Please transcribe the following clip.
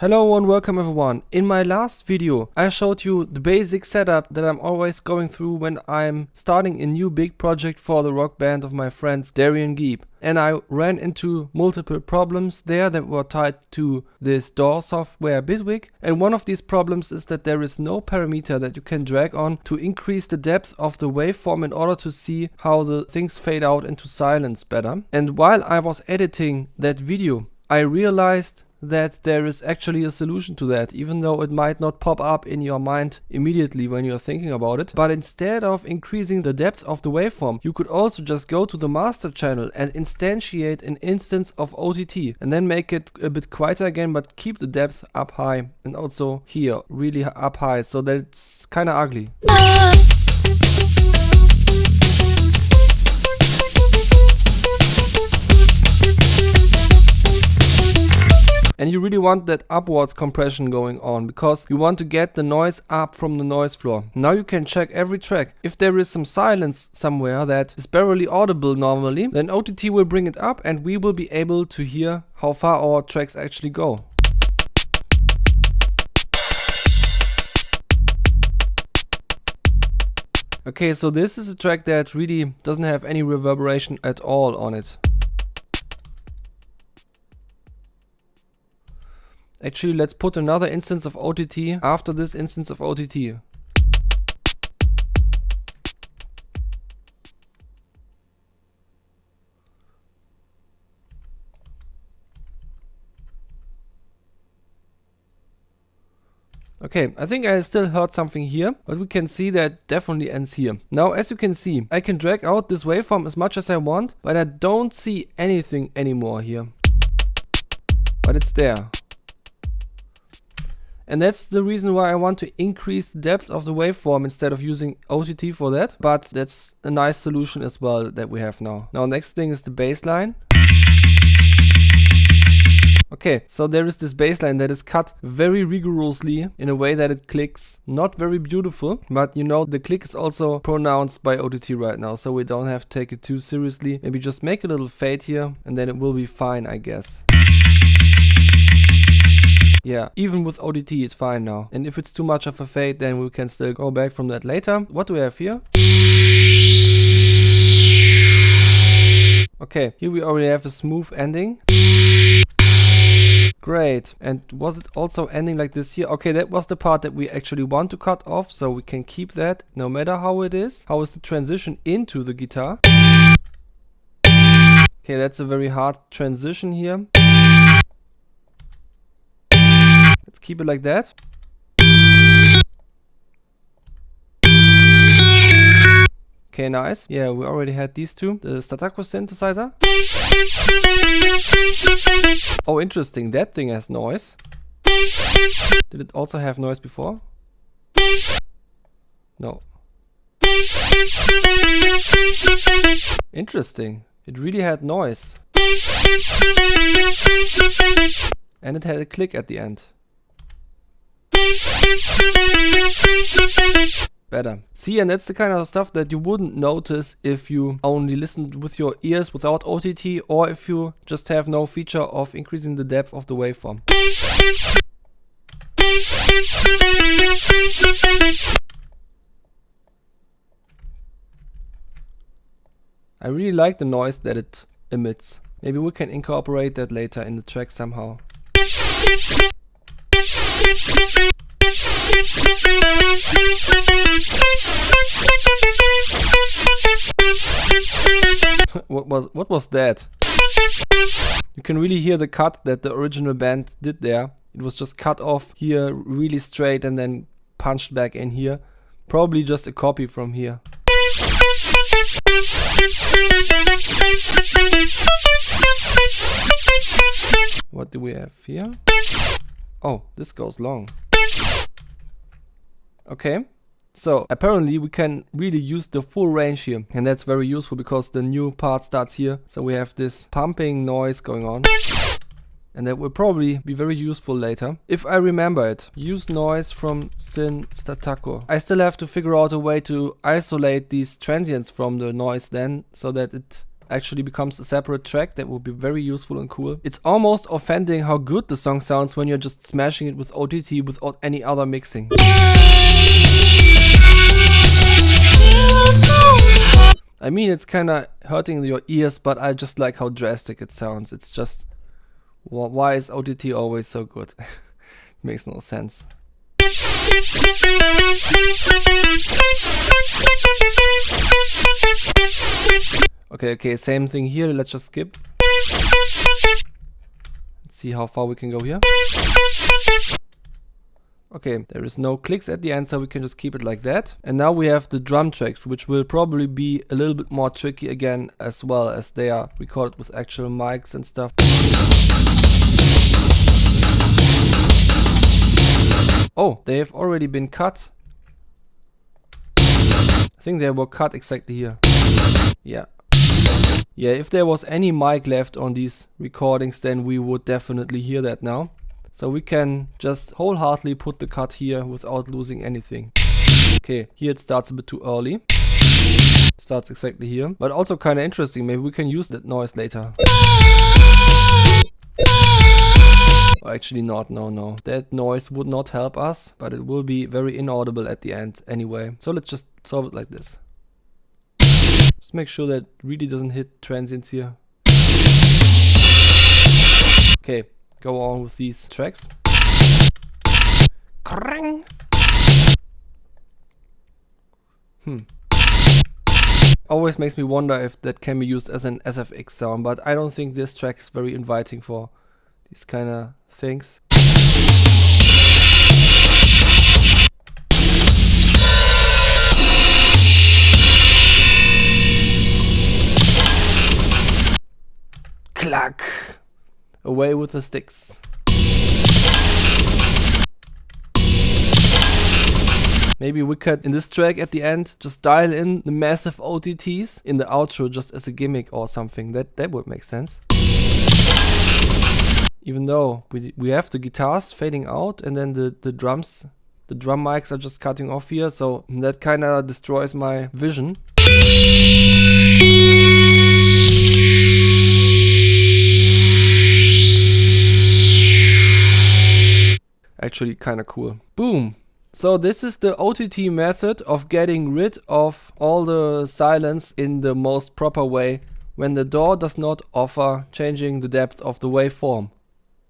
Hello and welcome everyone. In my last video I showed you the basic setup that I'm always going through when I'm starting a new big project for the rock band of my friends Darien and Geep. And I ran into multiple problems there that were tied to this DAW software Bitwig. And one of these problems is that there is no parameter that you can drag on to increase the depth of the waveform in order to see how the things fade out into silence better. And while I was editing that video, I realized that there is actually a solution to that, even though it might not pop up in your mind immediately when you're thinking about it. But instead of increasing the depth of the waveform, you could also just go to the master channel and instantiate an instance of OTT and then make it a bit quieter again, but keep the depth up high and also here really up high so that it's kind of ugly. And you really want that upwards compression going on because you want to get the noise up from the noise floor. Now you can check every track. If there is some silence somewhere that is barely audible normally, then OTT will bring it up and we will be able to hear how far our tracks actually go. Okay, so this is a track that really doesn't have any reverberation at all on it. Actually, let's put another instance of OTT after this instance of OTT. Okay, I think I still heard something here, but we can see that definitely ends here. Now, as you can see, I can drag out this waveform as much as I want, but I don't see anything anymore here. But it's there. And that's the reason why I want to increase the depth of the waveform instead of using OTT for that. But that's a nice solution as well that we have now. Now next thing is the bass line. Okay, so there is this bass line that is cut very rigorously in a way that it clicks. Not very beautiful, but you know the click is also pronounced by OTT right now. So we don't have to take it too seriously. Maybe just make a little fade here and then it will be fine, I guess. Yeah, even with OTT it's fine now. And if it's too much of a fade, then we can still go back from that later. What do we have here? Okay, here we already have a smooth ending. Great. And was it also ending like this here? Okay, that was the part that we actually want to cut off, so we can keep that no matter how it is. How is the transition into the guitar? Okay, that's a very hard transition here. Let's keep it like that. Okay, nice. Yeah, we already had these two. The staccato synthesizer. Oh, interesting. That thing has noise. Did it also have noise before? No. Interesting. It really had noise. And it had a click at the end. Better. See, and that's the kind of stuff that you wouldn't notice if you only listened with your ears without OTT or if you just have no feature of increasing the depth of the waveform. I really like the noise that it emits. Maybe we can incorporate that later in the track somehow. What was that? You can really hear the cut that the original band did there. It was just cut off here really straight and then punched back in here. Probably just a copy from here. What do we have here? Oh, this goes long. Okay, so apparently we can really use the full range here, and that's very useful because the new part starts here. So we have this pumping noise going on, and that will probably be very useful later if I remember it. Use noise from syn staccato. I still have to figure out a way to isolate these transients from the noise then, so that it actually becomes a separate track. That would be very useful and cool. It's almost offending how good the song sounds when you're just smashing it with OTT without any other mixing. I mean, it's kinda hurting your ears, but I just like how drastic it sounds. It's just, why is OTT always so good? Makes no sense. Okay, same thing here. Let's just skip. Let's see how far we can go here. Okay, there is no clicks at the end, so we can just keep it like that. And now we have the drum tracks, which will probably be a little bit more tricky again, as well as they are recorded with actual mics and stuff. Oh, they have already been cut. I think they were cut exactly here. Yeah. Yeah, if there was any mic left on these recordings, then we would definitely hear that now. So we can just wholeheartedly put the cut here without losing anything. Okay, here it starts a bit too early. Starts exactly here. But also kind of interesting, maybe we can use that noise later. Or actually not, no. That noise would not help us, but it will be very inaudible at the end anyway. So let's just solve it like this. Just make sure that really doesn't hit transients here. Okay, go on with these tracks. Krang. Always makes me wonder if that can be used as an SFX sound, but I don't think this track is very inviting for these kind of things. Clack! Away with the sticks. Maybe we could, in this track at the end, just dial in the massive OTTs in the outro just as a gimmick or something. That would make sense. Even though we have the guitars fading out and then the drums, the drum mics are just cutting off here, so that kinda destroys my vision. Actually kinda cool. Boom! So this is the OTT method of getting rid of all the silence in the most proper way when the DAW does not offer changing the depth of the waveform.